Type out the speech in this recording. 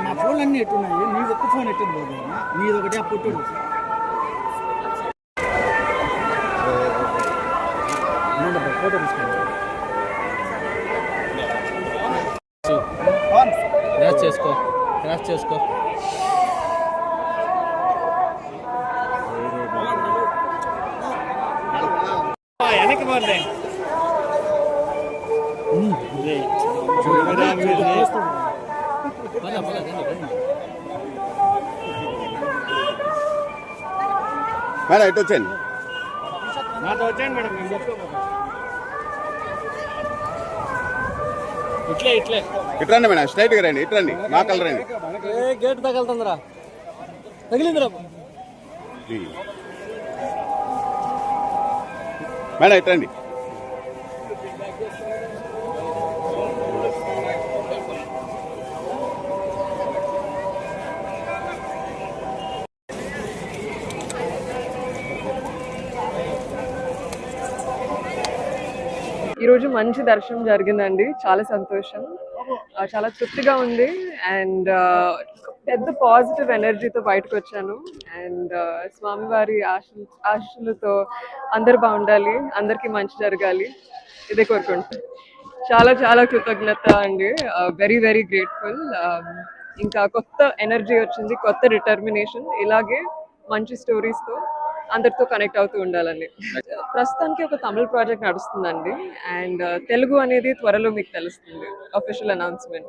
మా ఫోన్లు అన్నీ ఎట్టున్నాయి, నీది ఒక్క ఫోన్ ఎట్టు పోదు, నీది ఒకటి ఆ పుట్టుడు ఫోటో తీసుకోండి. క్రాష్ చేసుకో వెనక్కి పోలే మేడం ఇటు వచ్చేయండి, నాతో వచ్చాను మేడం. మేము చెప్పుకోబోతాం ఇట్లే ఇట్రండి మేడం, స్ట్రైట్గా రండి, ఇట్రండి, మా కలర్ రండి. గేట్ తగలుతుందిరా, తగిలిందిరా మేడం ఇట్రండి. ఈరోజు మంచి దర్శనం జరిగిందండి, చాలా సంతోషం, చాలా తృప్తిగా ఉంది. అండ్ పెద్ద పాజిటివ్ ఎనర్జీతో బయటకు వచ్చాను. అండ్ స్వామివారి ఆశలతో అందరు బాగుండాలి, అందరికీ మంచి జరగాలి, ఇదే కోరుకుంటాను. చాలా చాలా కృతజ్ఞత అండి, వెరీ వెరీ గ్రేట్ఫుల్. ఇంకా కొత్త ఎనర్జీ వచ్చింది, కొత్త డిటర్మినేషన్, ఇలాగే మంచి స్టోరీస్తో అందరితో కనెక్ట్ అవుతూ ఉండాలండి. ప్రస్తుతానికి ఒక తమిళ ప్రాజెక్ట్ నడుస్తుందండి, అండ్ తెలుగు అనేది త్వరలో మీకు తెలుస్తుంది, అఫీషియల్ అనౌన్స్మెంట్.